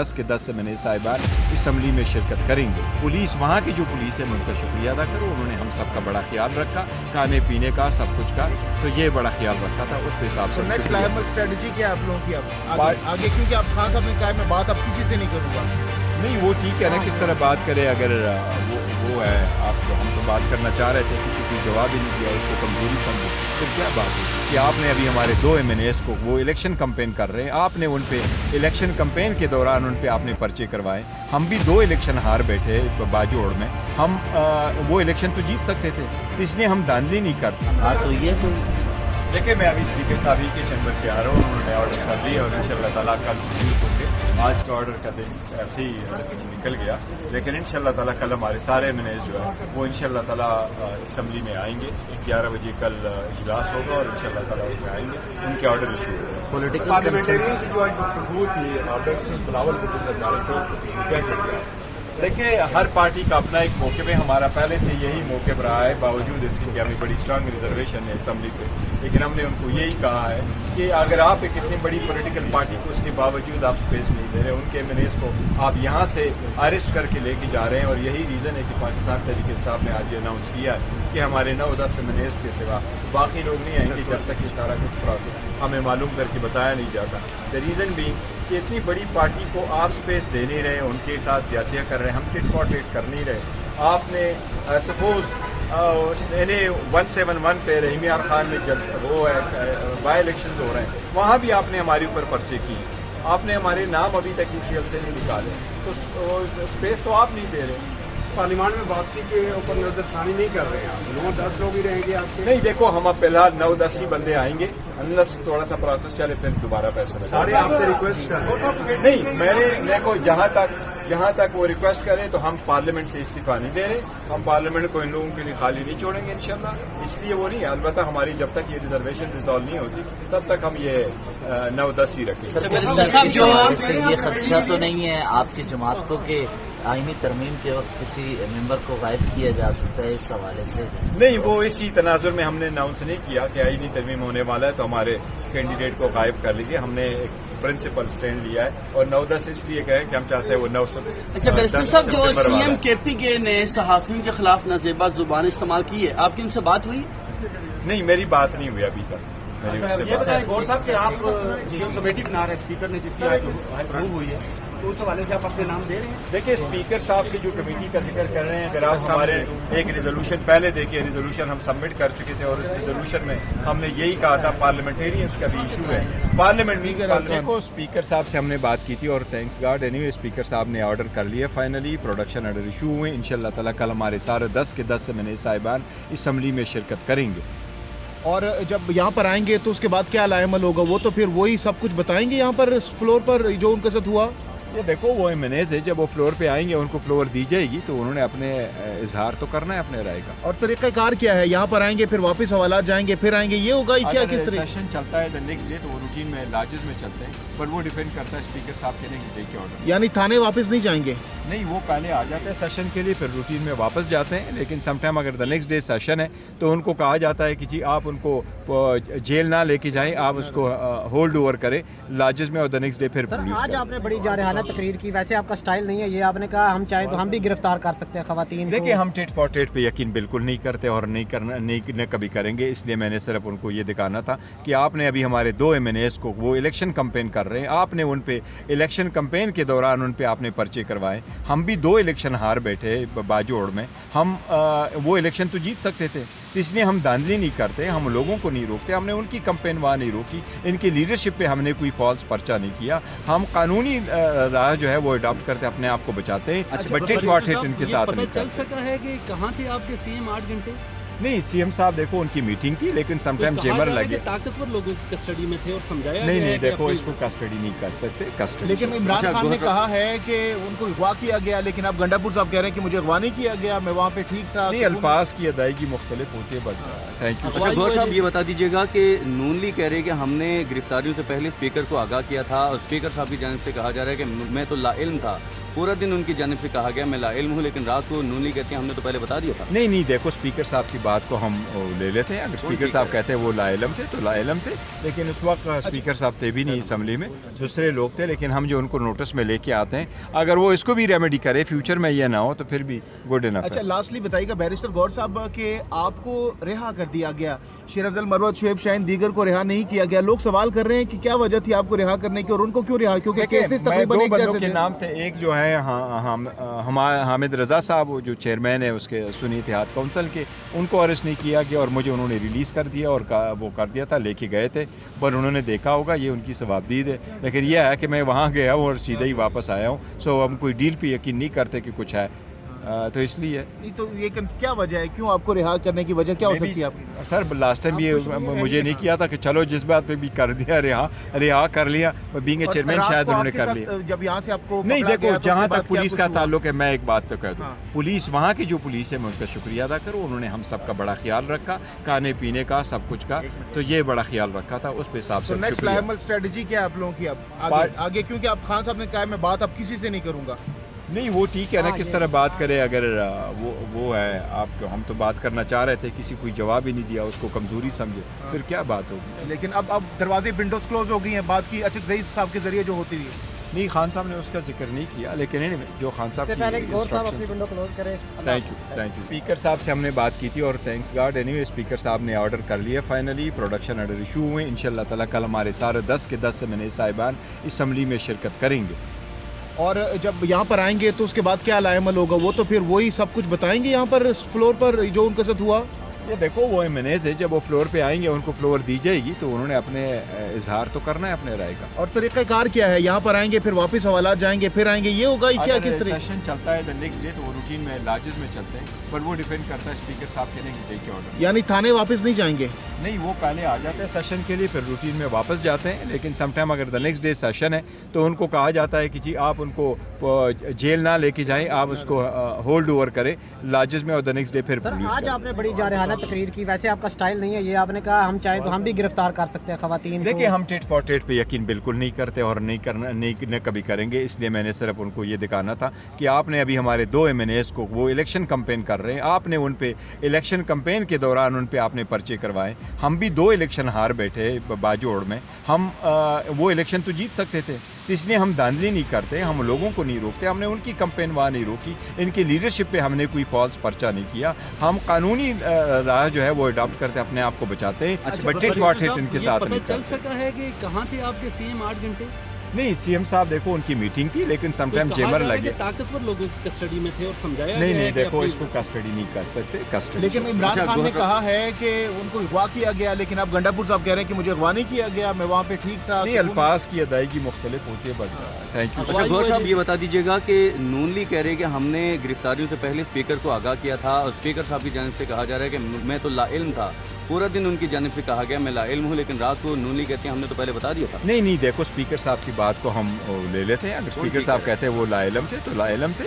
10 के 10 एमएनए साहिबान असम्बली में शिरकत करेंगे। पुलिस, वहाँ की जो पुलिस है, मैं उनका शुक्रिया अदा करूँ, उन्होंने हम सब का बड़ा ख्याल रखा, खाने पीने का, सब कुछ का, तो ये बड़ा ख्याल रखा था। उस हिसाब से नेक्स्ट लायबल स्ट्रेटजी क्या है आप लोगों की अब आगे, क्योंकि आप खान साहब ने कहा मैं बात अब किसी से नहीं करूँगा। नहीं, वो ठीक है ना, किस तरह बात करे, अगर वो है, आप हम तो बात करना चाह रहे थे, किसी को जवाब ही नहीं दिया, उसको कमजोरी समझो, फिर क्या बात है कि आपने अभी हमारे 2 एमएनएस को, वो इलेक्शन कैंपेन कर रहे हैं, आपने उन पे इलेक्शन कैंपेन के दौरान उन पे आपने पर्चे करवाए। हम भी 2 इलेक्शन हार बैठे बाजोड़ में, हम वो इलेक्शन तो जीत सकते थे, इसलिए हम धांधली नहीं करते। हाँ, तो ये तो देखिए, मैं अभी स्पीकर साहब ही के चैम्बर से आ रहा हूँ, उन्होंने ऑर्डर कर दिए और इंशाअल्लाह ताला कल रिलीज होंगे। आज का ऑर्डर का दिन ऐसे ही निकल गया, लेकिन इंशाअल्लाह ताला कल हमारे सारे एमएनएस जो है वो इंशाअल्लाह ताला असम्बली में आएंगे। 11 बजे कल इजलास होगा और इंशाअल्लाह ताला उसमें आएंगे, उनके ऑर्डर इशू होंगे। पार्लियामेंटेरियन की जो आज गुफ्तगू थी ऑर्डर बिलावल भुट्टो सरकार क्या किया? देखिए, हर पार्टी का अपना एक मौक़िफ़ है, हमारा पहले से यही मौक़िफ़ रहा है, बावजूद इसके कि हमें बड़ी स्ट्रांग रिजर्वेशन है असम्बली पे, लेकिन हमने उनको यही कहा है कि अगर आप एक इतनी बड़ी पॉलिटिकल पार्टी को उसके बावजूद आप स्पेस नहीं दे रहे, उनके एमएनएस को आप यहाँ से अरेस्ट करके लेके जा रहे हैं, और यही रीज़न है कि पाकिस्तान तहरीक इंसाफ ने आज ये अनाउंस किया है कि हमारे 9-10 एमएनएस के सिवा बाकी लोग नहीं आएंगे जब तक इस सारा कुछ प्रोसेस हमें मालूम करके बताया नहीं जाता। द रीज़न भी कि इतनी बड़ी पार्टी को आप स्पेस दे नहीं रहे, उनके साथ ज्यादतियाँ कर रहे हैं, हम टिट फॉर टेट कर नहीं रहे। आपने सपोज 171 पे रहीम यार खान में जब वो है बाई इलेक्शन हो रहे हैं, वहाँ भी आपने हमारे ऊपर पर्चे किए, आपने हमारे नाम अभी तक ECL से नहीं निकाले, तो स्पेस तो आप नहीं दे रहे। पार्लियामेंट में वापसी के ऊपर नजरसानी नहीं कर रहे हैं आप, 9-10 लोग ही रहेंगे आपके? नहीं, देखो, हम फिलहाल 9-10 ही बंदे आएंगे, अनलेस थोड़ा सा प्रोसेस चले फिर दोबारा पैसा सारे आपसे रिक्वेस्ट कर रहे हैं। नहीं, मेरे को जहाँ तक वो रिक्वेस्ट करें तो हम पार्लियामेंट से इस्तीफा नहीं दे रहे, हम पार्लियामेंट को इन लोगों के लिए खाली नहीं छोड़ेंगे इंशाल्लाह। इसलिए वो नहीं है, अलबत्ता हमारी जब तक ये रिजर्वेशन रिजॉल्व नहीं होती तब तक हम ये 9-10 ही रखेंगे। ये खदशा तो नहीं है आपकी जमात को कि आईनी तरमीम के वक्त किसी मेंबर को गायब किया जा सकता है इस हवाले से? नहीं, वो इसी तनाजुर में हमने अनाउंस नहीं किया कि आईनी तरमीम होने वाला है तो हमारे कैंडिडेट को गायब कर लीजिए। हमने एक प्रिंसिपल स्टैंड लिया है और 9-10 इसलिए कहे कि हम चाहते हैं वो 900। अच्छा, बैरिस्टर साहब, जो CM KP के ने सहाफियों के खिलाफ नाजेबा जुबान इस्तेमाल की है, आपकी उनसे बात हुई? नहीं, मेरी बात नहीं हुई अभी तक। ये बताएं गौर साहब कि आप जो कमेटी बना रहे हैं, स्पीकर ने जिसकी अप्रूव हुई है, तो उस हवाले से आप अपने नाम दे रहे हैं? देखिए, स्पीकर साहब की जो कमेटी का जिक्र कर रहे हैं, अगर आप हमारे एक रेजोल्यूशन पहले देखिए, रेजोल्यूशन हम सबमिट कर चुके थे और उस रेजोल्यूशन में हमने यही कहा था पार्लियामेंटेरियंस का भी इशू है, पार्लियामेंट को स्पीकर साहब से हमने बात की थी और थैंक्स गॉड एनीवे स्पीकर साहब ने ऑर्डर कर लिया फाइनली, प्रोडक्शन ऑर्डर इशू हुए। इंशाल्लाह ताला कल हमारे सारे 10 के 10 एमएनए साहिबान असम्बली में शिरकत करेंगे। और जब यहाँ पर आएंगे तो उसके बाद क्या लाएमल होगा, वो तो फिर वही सब कुछ बताएंगे यहाँ पर फ्लोर पर जो उनके साथ हुआ? ये देखो, वो एमएनएस है, जब वो फ्लोर पे आएंगे उनको फ्लोर दी जाएगी तो उन्होंने अपने इजहार तो करना है अपने राय का। और तरीक़ाकार क्या है, यहाँ पर आएंगे फिर वापस हवालात जाएंगे फिर आएंगे, ये होगा क्या? किस तरह सेशन चलता है द नेक्स्ट डे तो वो रूटीन में लाजिज में चलते हैं, पर वो डिपेंड करता है स्पीकर साहब के नेक्स्ट डे के ऑर्डर। यानी थाने वापस नहीं जाएंगे? नहीं, वो पहले आ जाते हैं सेशन के लिए, फिर रूटीन में वापस जाते हैं, लेकिन समटाइम अगर द नेक्स्ट डे सेशन है तो उनको कहा जाता है कि जी आप उनको जेल ना लेके जाएं, आप उसको होल्ड ओवर करें लाजिज में और द नेक्स्ट डे फिर आज आपने बड़ी जारहाना तकरीर की, वैसे आपका स्टाइल नहीं है ये, आपने कहा हम चाहें तो हम भी गिरफ्तार कर सकते हैं खवातीन। देखिए, हम टिट फॉर टेट पे यकीन बिल्कुल नहीं करते और नहीं कभी करेंगे, इसलिए मैंने सिर्फ उनको ये दिखाना था कि आपने अभी हमारे 2 एमएनएस को, वो इलेक्शन कैंपेन कर रहे हैं, आपने उन पे इलेक्शन कैंपेन के दौरान उन पे आपने पर्चे करवाए। हम भी 2 इलेक्शन हार बैठे बाजोड़ में, हम वो इलेक्शन तो जीत सकते थे, तो इसलिए हम धांधली नहीं करते, हम लोगों को नहीं रोकते, हमने उनकी कैंपेन वहाँ नहीं रोकी, इनकी लीडरशिप पे हमने कोई फॉल्स पर्चा नहीं किया, हम कानूनी राह जो है वो अडॉप्ट करते अपने आप को बचाते हैं। अच्छा, बट टिट फॉर टेट इनके साथ पता नहीं चल करते। सका है कि कहाँ थे आपके CM 8 घंटे? नहीं, CM साहब देखो उनकी मीटिंग थी, लेकिन समटाइम जेमर लगे, ताकतवर लोगों की कस्टडी में थे और समझाया नहीं देखो, इसको कस्टडी नहीं कर सकते कस्टडी। लेकिन इमरान खान ने कहा है कि उनको अगवा किया गया, लेकिन अब गंडापुर साहब कह रहे हैं कि मुझे अगवा नहीं किया गया, मैं वहाँ पे ठीक था। नहीं, अल्फाज की अदायगी मुख्तलिफ होती है, बट थैंक यू। अच्छा, गौर साहब ये बता दीजिएगा कि नून लीग कह रहे हैं कि हमने गिरफ्तारियों से पहले स्पीकर को आगाह किया था और स्पीकर साहब की जानिब से कहा जा रहा है कि मैं तो लाइल्म था पूरा दिन उनकी जानिब से कहा गया मैं लाइल्म हूँ, लेकिन रात को नून लीग कहते हैं हमने तो पहले बता दिया था। नहीं नहीं, देखो स्पीकर साहब की बात को हम ले लेते हैं। अगर स्पीकर साहब कहते हैं वो लाइलम थे तो लाइलम थे, लेकिन उस वक्त स्पीकर साहब थे भी नहीं असम्बली में, दूसरे लोग थे। लेकिन हम जो उनको नोटिस में लेके आते हैं, अगर वो इसको भी रेमेडी करे फ्यूचर में ये ना हो तो फिर भी गुड इनफ। अच्छा, लास्टली बताइएगा बैरिस्टर गौर साहब के आपको रिहा कर दिया गया, शेर अफजल मरवत, शुएब शाहीन दीगर को रिहा नहीं किया गया। लोग सवाल कर रहे हैं कि क्या वजह थी आपको रिहा करने की और उनको क्यों रिहा, क्योंकि केसेस तकरीबन दो एक बंदों जैसे के थे। नाम थे, एक जो है हामिद रजा साहब जो चेयरमैन है उसके सुन्नी इत्तेहाद काउंसिल के, उनको अरेस्ट नहीं किया गया और मुझे उन्होंने रिलीज़ कर दिया और वो कर दिया था, लेके गए थे, पर उन्होंने देखा होगा ये उनकी सवाबदीद है। लेकिन यह है कि मैं वहाँ गया हूँ और सीधे ही वापस आया हूँ, सो हम कोई डील पे यकीन नहीं करते कि कुछ है, तो इसलिए। नहीं तो ये क्या वजह है, क्यों आपको रिहा करने की वजह क्या हो सकती है आपकी? सर लास्ट टाइम ये मुझे नहीं किया था कि चलो जिस बात पे भी कर दिया रिहा कर लिया, बीइंग ए और चेयरमैन रात शायद को उन्होंने आपके कर साथ लिया। जब यहाँ से आपको नहीं पकड़ा देखो, गया तो जहाँ उसके तक बाद क्या पुलिस कुछ का हुआ? ताल्लुक है, मैं एक बात तो कह दूँ, हाँ। पुलिस वहाँ की जो पुलिस है मैं उनका शुक्रिया अदा करूँ, उन्होंने हम सब का बड़ा ख्याल रखा, खाने पीने का सब कुछ का, तो ये बड़ा ख्याल रखा था, उस पे हिसाब तो से नेक्स्ट शुक्रिया। लाइमल स्ट्रेटजी क्या है आप लोगों की अब आगे, क्योंकि आप खान साहब ने कहा है मैं बात अब किसी से नहीं करूंगा। नहीं वो ठीक है ना, किस तरह बात करे, अगर वो है आपको, हम तो बात करना चाह रहे थे, किसी कोई जवाब ही नहीं दिया, उसको कमजोरी समझे, फिर क्या बात होगी। लेकिन अब दरवाजे विंडोज क्लोज हो गई हैं, बात की अच्छा जहीद साहब के जरिए जो होती रही है। नहीं, खान साहब ने उसका जिक्र नहीं किया, लेकिन जो खान साहब इससे पहले की गौर साहब अपनी instructions- विंडो क्लोज करें। Thank you. स्पीकर साहब से हमने बात की थी और थैंक्स गॉड एनीवे स्पीकर साहब ने ऑर्डर कर लिया, फाइनली प्रोडक्शन ऑर्डर इशू हुए। इंशाल्लाह ताला कल हमारे सारे 10 के 10 एमएनए साहिबान असम्बली में शिरकत करेंगे। और जब यहाँ पर आएंगे तो उसके बाद क्या लाएमल होगा, वो तो फिर वही सब कुछ बताएंगे यहाँ पर फ्लोर पर जो उनके साथ हुआ। ये देखो वो एमएनएज है, जब वो फ्लोर पे आएंगे उनको फ्लोर दी जाएगी तो उन्होंने अपने इजहार तो करना है अपने राय का। और तरीक़ाकार क्या है, यहाँ पर आएंगे फिर वापस हवालात जाएंगे फिर आएंगे, ये होगा क्या, अगर किस तरह? सेशन चलता है द नेक्स्ट डे तो वो रूटीन में लार्जेस में चलते हैं, पर वो डिपेंड करता है स्पीकर साहब के नेक्स्ट डे के ऑर्डर। यानी थाने वापस नहीं जाएंगे? नहीं, वो पहले आ जाते हैं सेशन के लिए, फिर रूटीन में वापस जाते हैं, लेकिन समटाइम अगर द नेक्स्ट डे सेशन है तो उनको कहा जाता है कि जी आप उनको जेल ना लेके जाएं, आप उसको होल्ड ओवर करें लार्जेस में और द नेक्स्ट डे फिर सर रिलीज आज करें। आपने बड़ी जारहाना तकरीर की, वैसे आपका स्टाइल नहीं है ये, आपने कहा हम चाहें तो हम भी गिरफ्तार कर सकते हैं खवातीन। देखिए हम टेट फॉर टेट पे यकीन बिल्कुल नहीं करते और नहीं कभी करेंगे, इसलिए मैंने सिर्फ उनको ये दिखाना था कि आपने अभी हमारे 2 एमएनएस को, वो इलेक्शन कैंपेन कर रहे हैं, आपने उन पे इलेक्शन कैंपेन के दौरान उन पे आपने पर्चे करवाए। हम भी 2 इलेक्शन हार बैठे बाजोड़ में, हम वो इलेक्शन तो जीत सकते थे, तो इसलिए हम धांधली नहीं करते, हम लोगों को नहीं रोकते, हमने उनकी कैंपेन वहाँ नहीं रोकी, इनकी लीडरशिप पे हमने कोई फॉल्स पर्चा नहीं किया, हम कानूनी राह जो है वो अडॉप्ट करते अपने आप को बचाते हैं, बट टेट फॉर टेट इनके साथ नहीं चल करते। सका है कि कहाँ थे आपके सीएम 8 घंटे? नहीं, सीएम साहब देखो उनकी मीटिंग थी, लेकिन समटाइम चेंबर लगे। ताकतवर लोगों की कस्टडी में थे और समझाया नहीं गया नहीं है कि देखो अपनी- इसको कस्टडी नहीं कर सकते, कस्टडी। लेकिन इमरान खान ने कहा है कि उनको अगवा किया गया, लेकिन अब गंडापुर साहब कह रहे हैं कि मुझे अगवा नहीं किया गया, मैं वहाँ पे ठीक था। नहीं, अल्फाज की अदायगी मुख्तलिफ होती है, बट थैंक यू। अच्छा गौर साहब ये बता दीजिएगा कि नून लीग कह रहे हैं कि हमने गिरफ्तारियों से पहले स्पीकर को आगाह किया था और स्पीकर साहब की जानिब से कहा जा रहा है कि मैं तो लाइल्म था, पूरा दिन उनकी जानिब से कहा गया मैं लाइल्म हूँ, लेकिन रात को नून लीग कहते हैं हमने तो पहले बता दिया था। नहीं नहीं देखो स्पीकर साहब की बात को हम ले लेते हैं। अगर स्पीकर साहब कहते हैं वो लाइलम थे तो लाइलम थे,